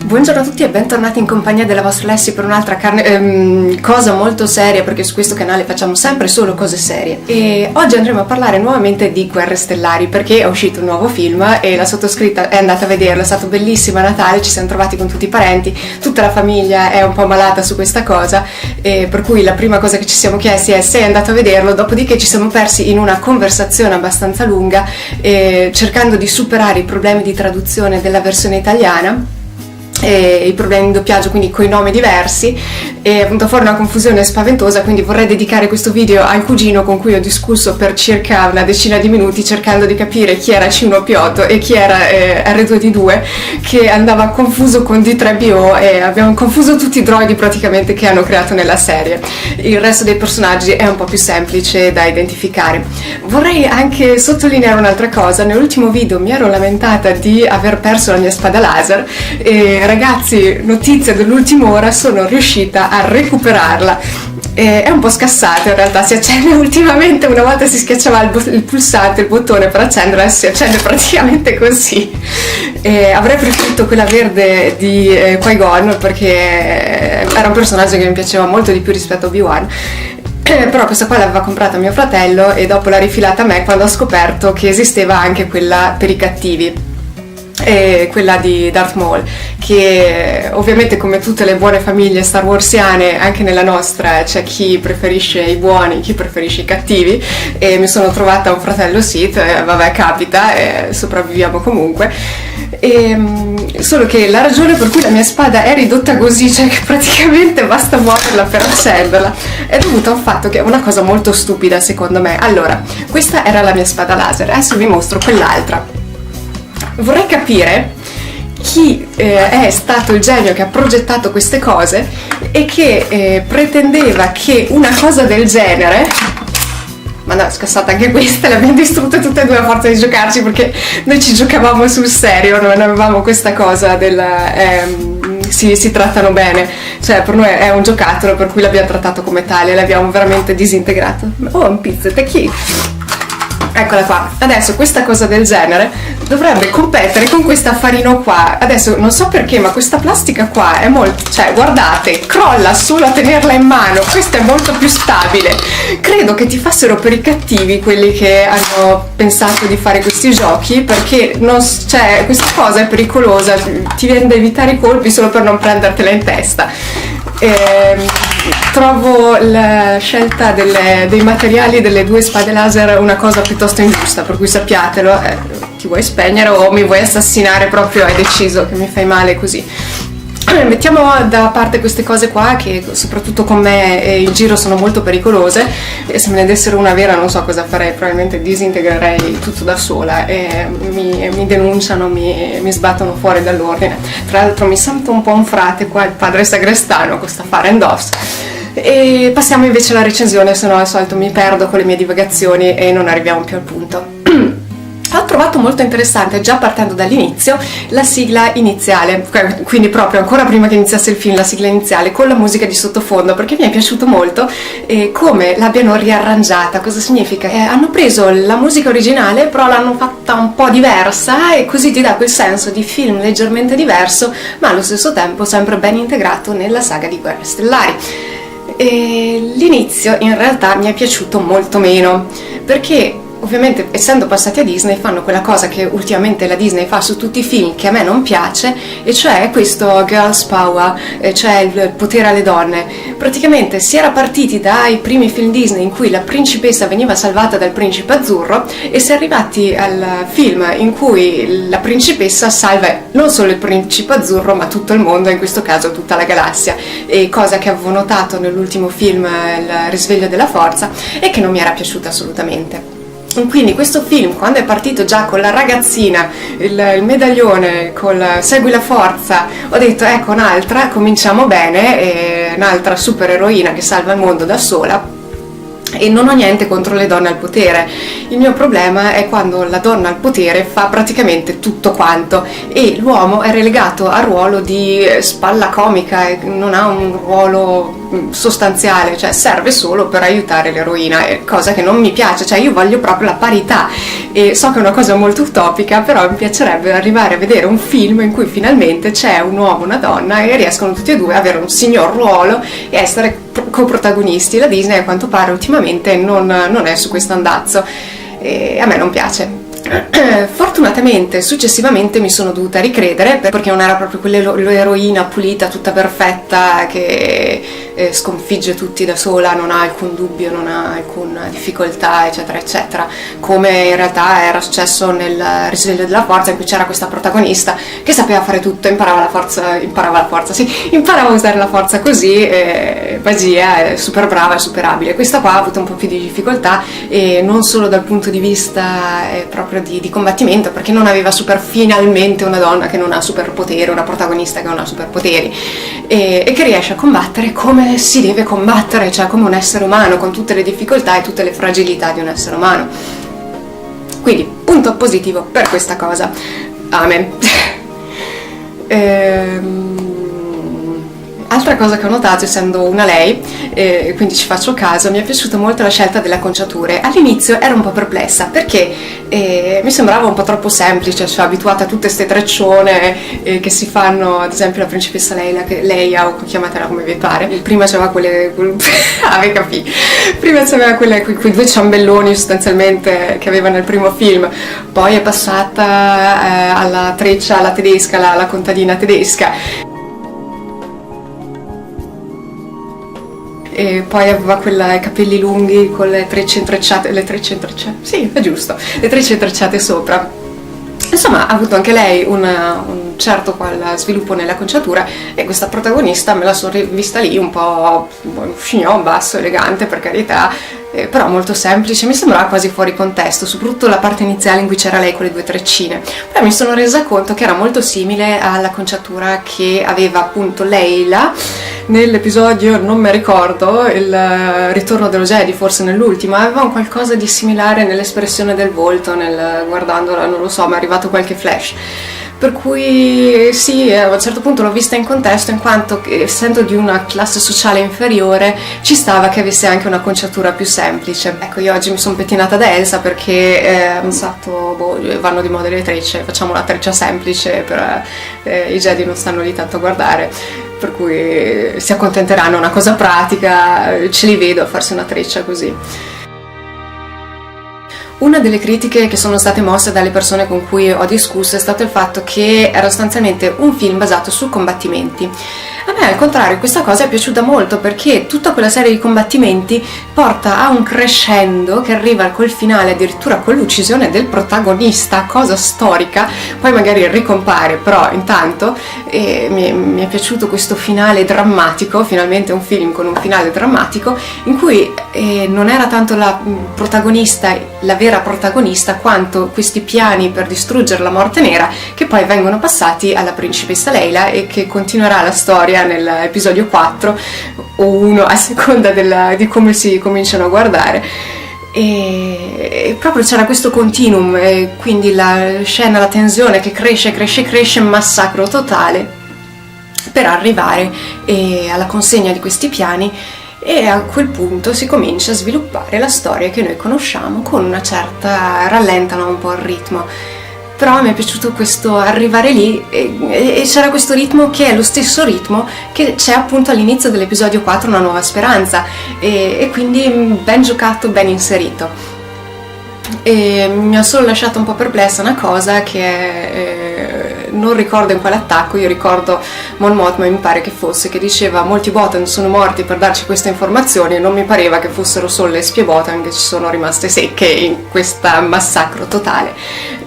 Buongiorno a tutti e bentornati in compagnia della vostra Lessi per un'altra cosa molto seria, perché su questo canale facciamo sempre solo cose serie. E oggi andremo a parlare nuovamente di Guerre Stellari, perché è uscito un nuovo film e la sottoscritta è andata a vederlo, è stato bellissimo a Natale, ci siamo trovati con tutti i parenti, tutta la famiglia è un po' malata su questa cosa, e per cui la prima cosa che ci siamo chiesti è: sei andato a vederlo? Dopodiché ci siamo persi in una conversazione abbastanza lunga, cercando di superare i problemi di traduzione della versione italiana e i problemi di doppiaggio, quindi coi nomi diversi, e è venuta fuori una confusione spaventosa. Quindi vorrei dedicare questo video al cugino con cui ho discusso per circa una decina di minuti, cercando di capire chi era C1P8 e chi era R2D2, che andava confuso con D3BO, e abbiamo confuso tutti i droidi praticamente che hanno creato nella serie. Il resto dei personaggi è un po' più semplice da identificare. Vorrei anche sottolineare un'altra cosa: nell'ultimo video mi ero lamentata di aver perso la mia spada laser, e ragazzi, notizia dell'ultima ora, sono riuscita a recuperarla. È un po' scassata in realtà, si accende ultimamente, una volta si schiacciava il pulsante, il bottone per accenderla, e si accende praticamente così. Avrei preferito quella verde di Qui-Gon, perché era un personaggio che mi piaceva molto di più rispetto a Obi-Wan. Però questa qua l'aveva comprata mio fratello e dopo l'ha rifilata a me quando ho scoperto che esisteva anche quella per i cattivi, quella di Darth Maul, che ovviamente, come tutte le buone famiglie Star Warsiane, anche nella nostra c'è chi preferisce i buoni, chi preferisce i cattivi, e mi sono trovata un fratello Sith, vabbè, capita, sopravviviamo comunque. Solo che la ragione per cui la mia spada è ridotta così, cioè che praticamente basta muoverla per accenderla, è dovuta a un fatto che è una cosa molto stupida secondo me. Allora, questa era la mia spada laser, adesso vi mostro quell'altra. Vorrei capire chi è stato il genio che ha progettato queste cose e che pretendeva che una cosa del genere... Ma no, è scassata anche questa, le abbiamo distrutte tutte e due a forza di giocarci, perché noi ci giocavamo sul serio, non avevamo questa cosa del... si trattano bene, cioè per noi è un giocattolo, per cui l'abbiamo trattato come tale, l'abbiamo veramente disintegrato. Oh, un pizzetta chi? Eccola qua. Adesso questa cosa del genere dovrebbe competere con questo affarino qua. Adesso non so perché, ma questa plastica qua è molto, cioè guardate, crolla solo a tenerla in mano. Questa è molto più stabile. Credo che ti fassero per i cattivi quelli che hanno pensato di fare questi giochi, perché non, cioè, questa cosa è pericolosa, ti viene da evitare i colpi solo per non prendertela in testa. Trovo la scelta dei materiali delle due spade laser una cosa piuttosto ingiusta, per cui sappiatelo. Ti vuoi spegnere o mi vuoi assassinare proprio? Hai deciso che mi fai male così. Mettiamo da parte queste cose qua, che soprattutto con me in giro sono molto pericolose, e se me ne dessero una vera non so cosa farei, probabilmente disintegrerei tutto da sola e mi denunciano, mi sbattono fuori dall'ordine. Tra l'altro mi sento un po' un frate qua, il padre sagrestano, con sta Farendos. E passiamo invece alla recensione, se no al solito mi perdo con le mie divagazioni e non arriviamo più al punto. Ho trovato molto interessante, già partendo dall'inizio, la sigla iniziale, quindi proprio ancora prima che iniziasse il film, la sigla iniziale con la musica di sottofondo, perché mi è piaciuto molto come l'abbiano riarrangiata. Cosa significa? Hanno preso la musica originale però l'hanno fatta un po' diversa, e così ti dà quel senso di film leggermente diverso ma allo stesso tempo sempre ben integrato nella saga di Guerre Stellari. E l'inizio in realtà mi è piaciuto molto meno, perché ovviamente, essendo passati a Disney, fanno quella cosa che ultimamente la Disney fa su tutti i film, che a me non piace, e cioè questo girls power, cioè il potere alle donne. Praticamente si era partiti dai primi film Disney in cui la principessa veniva salvata dal principe azzurro, e si è arrivati al film in cui la principessa salva non solo il principe azzurro ma tutto il mondo, in questo caso tutta la galassia, e cosa che avevo notato nell'ultimo film, Il risveglio della forza, e che non mi era piaciuta assolutamente. Quindi questo film, quando è partito già con la ragazzina, il medaglione, col segui la forza, ho detto ecco un'altra, cominciamo bene, un'altra super eroina che salva il mondo da sola. e non ho niente contro le donne al potere. Il mio problema è quando la donna al potere fa praticamente tutto quanto e l'uomo è relegato al ruolo di spalla comica e non ha un ruolo sostanziale, cioè serve solo per aiutare l'eroina, cosa che non mi piace, cioè io voglio proprio la parità e so che è una cosa molto utopica, però mi piacerebbe arrivare a vedere un film in cui finalmente c'è un uomo e una donna e riescono tutti e due a avere un signor ruolo e essere coprotagonisti. La Disney a quanto pare ultimamente non è su questo andazzo e a me non piace. Fortunatamente successivamente mi sono dovuta ricredere perché non era proprio quell'eroina pulita, tutta perfetta che sconfigge tutti da sola, non ha alcun dubbio, non ha alcuna difficoltà, eccetera eccetera, come in realtà era successo nel Risveglio della Forza, in cui c'era questa protagonista che sapeva fare tutto, imparava a usare la forza così, magia, è super brava e superabile. Questa qua ha avuto un po' più di difficoltà e non solo dal punto di vista proprio di combattimento, perché non aveva finalmente una donna che non ha superpotere, una protagonista che non ha superpoteri e che riesce a combattere come si deve combattere, cioè come un essere umano, con tutte le difficoltà e tutte le fragilità di un essere umano. Quindi punto positivo per questa cosa. Amen. Altra cosa che ho notato, essendo una lei, quindi ci faccio caso, mi è piaciuta molto la scelta delle acconciature. All'inizio ero un po' perplessa perché mi sembrava un po' troppo semplice, cioè abituata a tutte queste treccione che si fanno, ad esempio la principessa Leia, o chiamatela come vi pare. Prima c'aveva quelle prima c'aveva quei due ciambelloni sostanzialmente che aveva nel primo film, poi è passata alla treccia, alla tedesca, la contadina tedesca. E poi aveva i capelli lunghi con le trecce intrecciate, sì, è giusto, le trecce intrecciate sopra. Insomma, ha avuto anche lei un certo sviluppo nella acconciatura e questa protagonista me la sono vista lì un po' chignon, basso, elegante, per carità, però molto semplice, mi sembrava quasi fuori contesto, soprattutto la parte iniziale in cui c'era lei con le due treccine. Poi mi sono resa conto che era molto simile all'acconciatura che aveva appunto Leila nell'episodio, non mi ricordo, il ritorno dello Jedi, forse nell'ultimo, aveva un qualcosa di similare nell'espressione del volto, guardandola, non lo so, mi è arrivato qualche flash. Per cui sì, a un certo punto l'ho vista in contesto, in quanto essendo di una classe sociale inferiore ci stava che avesse anche un'acconciatura più semplice. Ecco, io oggi mi sono pettinata da Elsa perché ho pensato, vanno di moda le trecce, facciamo la treccia semplice, i Jedi non stanno lì tanto a guardare, per cui si accontenteranno, una cosa pratica, ce li vedo a farsi una treccia così. Una delle critiche che sono state mosse dalle persone con cui ho discusso è stato il fatto che era sostanzialmente un film basato su combattimenti. A me al contrario questa cosa è piaciuta molto perché tutta quella serie di combattimenti porta a un crescendo che arriva col finale addirittura con l'uccisione del protagonista, cosa storica, poi magari ricompare, però intanto mi è piaciuto questo finale drammatico, finalmente un film con un finale drammatico in cui non era tanto la protagonista, la vera protagonista, quanto questi piani per distruggere la Morte Nera che poi vengono passati alla principessa Leila e che continuerà la storia nell'episodio 4 o 1 a seconda di come si cominciano a guardare. E proprio c'era questo continuum e quindi la scena, la tensione che cresce, massacro totale per arrivare alla consegna di questi piani. E a quel punto si comincia a sviluppare la storia che noi conosciamo con una certa, rallentano un po' il ritmo, però mi è piaciuto questo arrivare lì e c'era questo ritmo che è lo stesso ritmo che c'è appunto all'inizio dell'episodio 4, Una nuova speranza, e quindi ben giocato, ben inserito. E mi ha solo lasciato un po' perplessa una cosa che non ricordo in quale attacco, io ricordo Mon Mothma, mi pare che fosse, che diceva molti Botan sono morti per darci queste informazioni e non mi pareva che fossero solo le spie Botan che ci sono rimaste secche in questo massacro totale.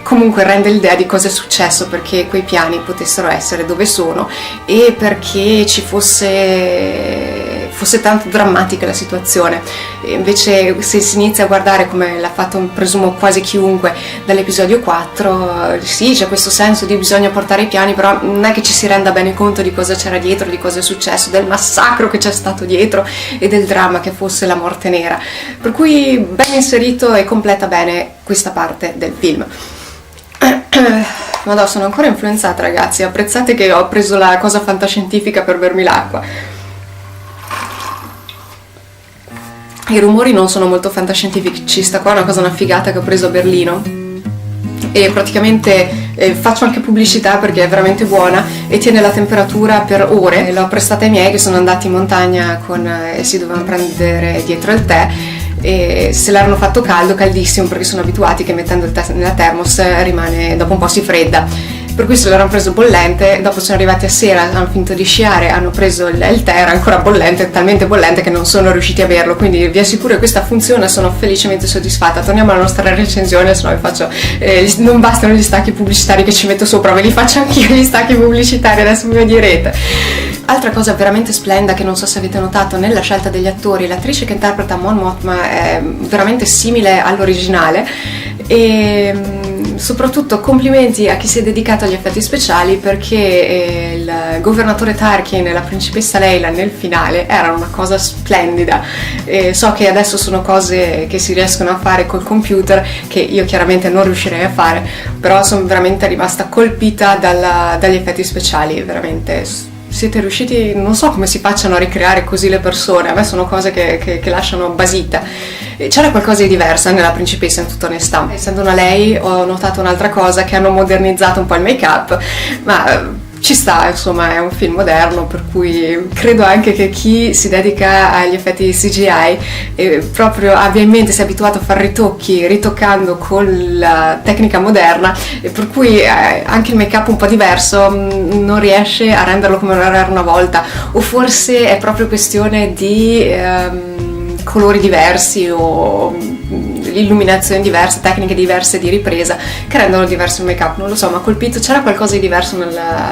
Comunque rende l'idea di cosa è successo, perché quei piani potessero essere dove sono e perché ci fosse fosse tanto drammatica la situazione. E invece se si inizia a guardare, come l'ha fatto presumo quasi chiunque dall'episodio 4, sì, c'è questo senso di bisogna portare i piani, però non è che ci si renda bene conto di cosa c'era dietro, di cosa è successo, del massacro che c'è stato dietro e del dramma che fosse la morte nera. Per cui ben inserito e completa bene questa parte del film. Madonna, sono ancora influenzata, ragazzi, apprezzate che ho preso la cosa fantascientifica per bermi l'acqua. I rumori non sono molto fantascientifici, sta qua è una figata che ho preso a Berlino e praticamente faccio anche pubblicità perché è veramente buona e tiene la temperatura per ore. L'ho prestata ai miei che sono andati in montagna e si dovevano prendere dietro il tè, e se l'hanno fatto caldissimo, perché sono abituati che mettendo il tè nella thermos rimane, dopo un po' si fredda, per cui se l'hanno preso bollente. Dopo sono arrivati a sera, hanno finito di sciare, hanno preso il tè, era ancora bollente, talmente bollente che non sono riusciti a berlo, quindi vi assicuro che questa funziona, sono felicemente soddisfatta. Torniamo alla nostra recensione, se no vi faccio non bastano gli stacchi pubblicitari che ci metto sopra, ve li faccio anch'io gli stacchi pubblicitari, adesso mi odierete. Altra cosa veramente splendida che non so se avete notato nella scelta degli attori, l'attrice che interpreta Mon Mothma è veramente simile all'originale, e soprattutto complimenti a chi si è dedicato agli effetti speciali, perché il governatore Tarkin e la principessa Leila nel finale erano una cosa splendida. So che adesso sono cose che si riescono a fare col computer, che io chiaramente non riuscirei a fare, però sono veramente rimasta colpita dagli effetti speciali, veramente. Siete riusciti, non so come si facciano a ricreare così le persone, a me sono cose che lasciano basita. C'era qualcosa di diverso nella principessa, in tutta onestà. Essendo una lei, ho notato un'altra cosa, che hanno modernizzato un po' il make-up, ma ci sta, insomma, è un film moderno, per cui credo anche che chi si dedica agli effetti CGI proprio abbia in mente, si è abituato a fare ritocchi ritoccando con la tecnica moderna, e per cui anche il make-up un po' diverso non riesce a renderlo come era una volta, o forse è proprio questione di colori diversi o illuminazioni diverse, tecniche diverse di ripresa che rendono diverso il make-up, non lo so, ma ha colpito, c'era qualcosa di diverso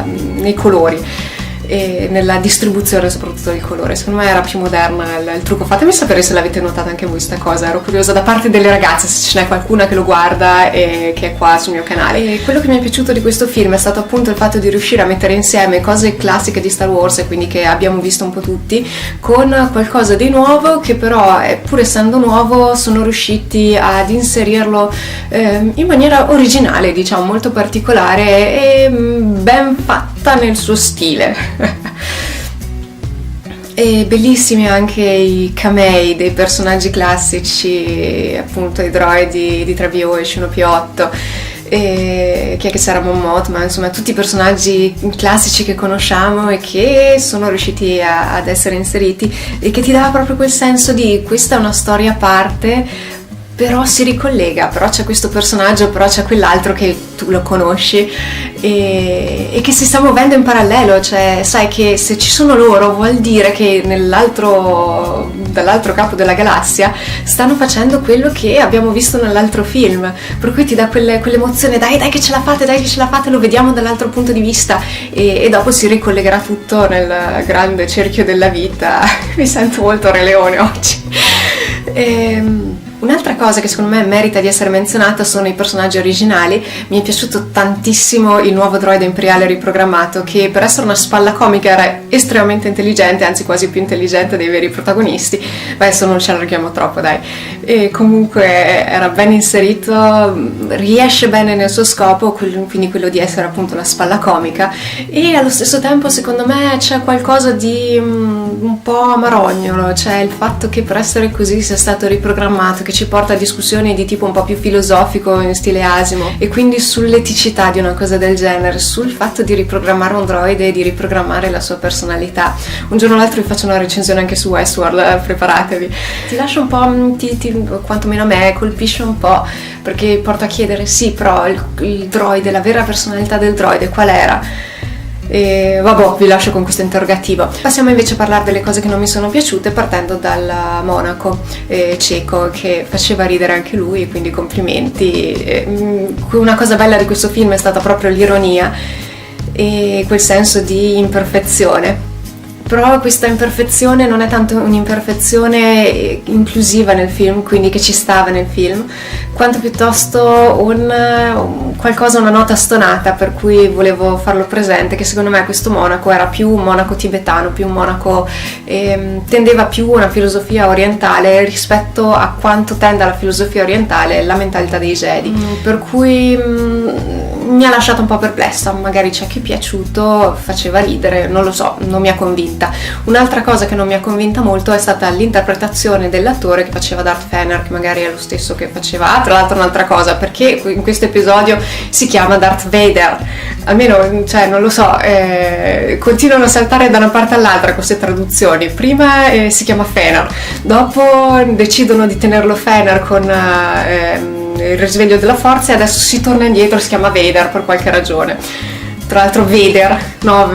nei colori e nella distribuzione soprattutto del colore. Secondo me era più moderna il trucco. Fatemi sapere se l'avete notata anche voi sta cosa, ero curiosa da parte delle ragazze, se ce n'è qualcuna che lo guarda e che è qua sul mio canale. E quello che mi è piaciuto di questo film è stato appunto il fatto di riuscire a mettere insieme cose classiche di Star Wars, e quindi che abbiamo visto un po' tutti, con qualcosa di nuovo che però, pur essendo nuovo, sono riusciti ad inserirlo in maniera originale, diciamo, molto particolare e ben fatta nel suo stile. E bellissimi anche i camei dei personaggi classici, appunto i droidi di 3PO e Scinoppiotto, e chi è che sarà Mon Mothma, insomma tutti i personaggi classici che conosciamo e che sono riusciti ad essere inseriti, e che ti dava proprio quel senso di questa è una storia a parte, però si ricollega, però c'è questo personaggio, però c'è quell'altro che tu lo conosci e che si sta muovendo in parallelo, cioè sai che se ci sono loro vuol dire che dall'altro capo della galassia stanno facendo quello che abbiamo visto nell'altro film, per cui ti dà quell'emozione, dai che ce la fate, lo vediamo dall'altro punto di vista, e dopo si ricollegherà tutto nel grande cerchio della vita. Mi sento molto Re Leone oggi. Un'altra cosa che secondo me merita di essere menzionata sono i personaggi originali. Mi è piaciuto tantissimo il nuovo droide imperiale riprogrammato, che per essere una spalla comica era estremamente intelligente, anzi quasi più intelligente dei veri protagonisti. Beh, adesso non ci allarghiamo troppo, dai. E comunque era ben inserito, riesce bene nel suo scopo, quindi quello di essere appunto la spalla comica, e allo stesso tempo secondo me c'è qualcosa di un po' amarognolo, cioè il fatto che per essere così sia stato riprogrammato, che ci porta a discussioni di tipo un po' più filosofico in stile Asimov, e quindi sull'eticità di una cosa del genere, sul fatto di riprogrammare un droide e di riprogrammare la sua personalità. Un giorno o l'altro vi faccio una recensione anche su Westworld, preparatevi. Ti lascia un po', quantomeno a me colpisce un po', perché porta a chiedere sì, però il droide, la vera personalità del droide qual era? E vabbè, vi lascio con questo interrogativo. Passiamo invece a parlare delle cose che non mi sono piaciute, partendo dal monaco cieco, che faceva ridere anche lui, quindi complimenti. Una cosa bella di questo film è stata proprio l'ironia e quel senso di imperfezione, però questa imperfezione non è tanto un'imperfezione inclusiva nel film, quindi che ci stava nel film, quanto piuttosto qualcosa, una nota stonata, per cui volevo farlo presente, che secondo me questo monaco era più un monaco tibetano, più un monaco, tendeva più a una filosofia orientale rispetto a quanto tende alla filosofia orientale la mentalità dei Jedi, per cui mi ha lasciato un po' perplessa. Magari c'è chi è piaciuto, faceva ridere, non lo so, non mi ha convinta. Un'altra cosa che non mi ha convinta molto è stata l'interpretazione dell'attore che faceva Darth Vader, che magari è lo stesso che faceva, tra l'altro un'altra cosa, perché in questo episodio si chiama Darth Vader, almeno, cioè, non lo so, continuano a saltare da una parte all'altra queste traduzioni. Prima si chiama Fener, dopo decidono di tenerlo Fener con il risveglio della forza, e adesso si torna indietro, si chiama Vader per qualche ragione. Tra l'altro Vader, no,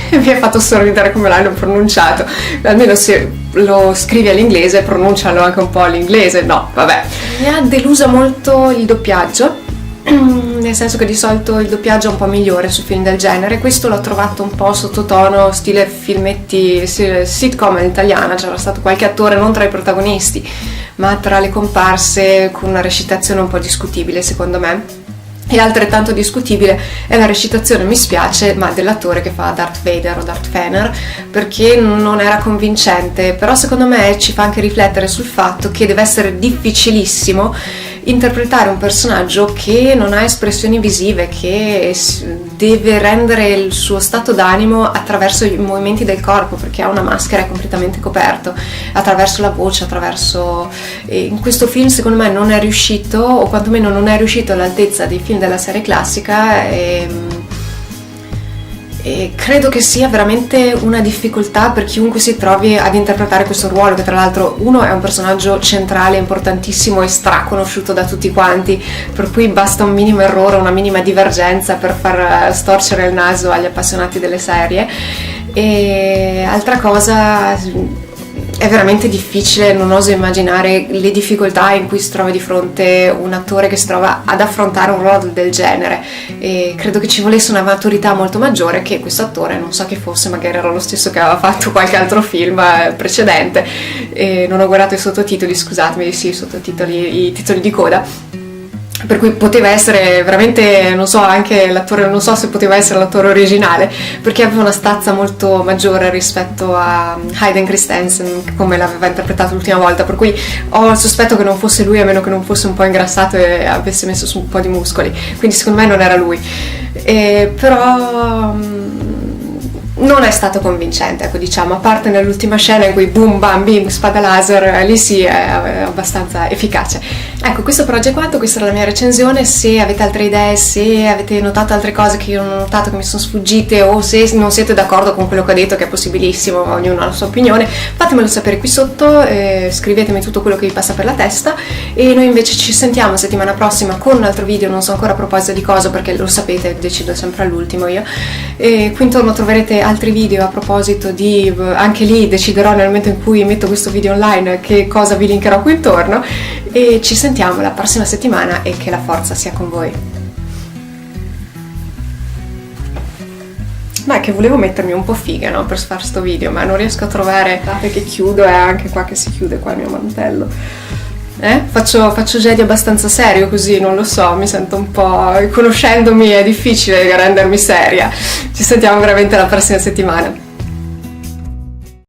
mi ha fatto sorridere come l'hanno pronunciato, almeno se lo scrivi all'inglese pronuncialo anche un po' all'inglese. No, vabbè. Mi ha delusa molto il doppiaggio, nel senso che di solito il doppiaggio è un po' migliore su film del genere. Questo l'ho trovato un po' sottotono, stile filmetti, sitcom italiana. C'era stato qualche attore non tra i protagonisti ma tra le comparse, con una recitazione un po' discutibile secondo me. E altrettanto discutibile è la recitazione, mi spiace, ma dell'attore che fa Darth Vader o Darth Vader, perché non era convincente. Però secondo me ci fa anche riflettere sul fatto che deve essere difficilissimo interpretare un personaggio che non ha espressioni visive, che deve rendere il suo stato d'animo attraverso i movimenti del corpo, perché ha una maschera, è completamente coperto, attraverso la voce, attraverso... in questo film secondo me non è riuscito, o quantomeno non è riuscito all'altezza dei film della serie classica, e credo che sia veramente una difficoltà per chiunque si trovi ad interpretare questo ruolo, che tra l'altro uno è un personaggio centrale, importantissimo e straconosciuto da tutti quanti, per cui basta un minimo errore, una minima divergenza per far storcere il naso agli appassionati delle serie. E altra cosa, è veramente difficile, non oso immaginare le difficoltà in cui si trova di fronte un attore che si trova ad affrontare un ruolo del genere, e credo che ci volesse una maturità molto maggiore, che questo attore non so che fosse, magari era lo stesso che aveva fatto qualche altro film precedente, e non ho guardato i sottotitoli, scusatemi, sì, i sottotitoli, i titoli di coda, per cui poteva essere veramente, non so, anche l'attore, non so se poteva essere l'attore originale, perché aveva una stazza molto maggiore rispetto a Hayden Christensen come l'aveva interpretato l'ultima volta, per cui ho il sospetto che non fosse lui, a meno che non fosse un po' ingrassato e avesse messo su un po' di muscoli, quindi secondo me non era lui. Però non è stato convincente, ecco, diciamo, a parte nell'ultima scena in cui boom bam bim spada laser, lì sì è abbastanza efficace. Ecco, questo per oggi è quanto, questa era la mia recensione. Se avete altre idee, se avete notato altre cose che io non ho notato, che mi sono sfuggite, o se non siete d'accordo con quello che ho detto, che è possibilissimo, ognuno ha la sua opinione, fatemelo sapere qui sotto, scrivetemi tutto quello che vi passa per la testa, e noi invece ci sentiamo settimana prossima con un altro video, non so ancora a proposito di cosa, perché lo sapete, decido sempre all'ultimo io, e qui intorno troverete altri video a proposito di, anche lì deciderò nel momento in cui metto questo video online che cosa vi linkerò qui intorno, e ci sentiamo la prossima settimana, e che la forza sia con voi. Ma è che volevo mettermi un po' figa, no, per fare sto video, ma non riesco a trovare, date che chiudo, è anche qua che si chiude qua il mio mantello. Faccio Jedi abbastanza serio così, non lo so, mi sento un po', conoscendomi è difficile rendermi seria. Ci sentiamo veramente la prossima settimana.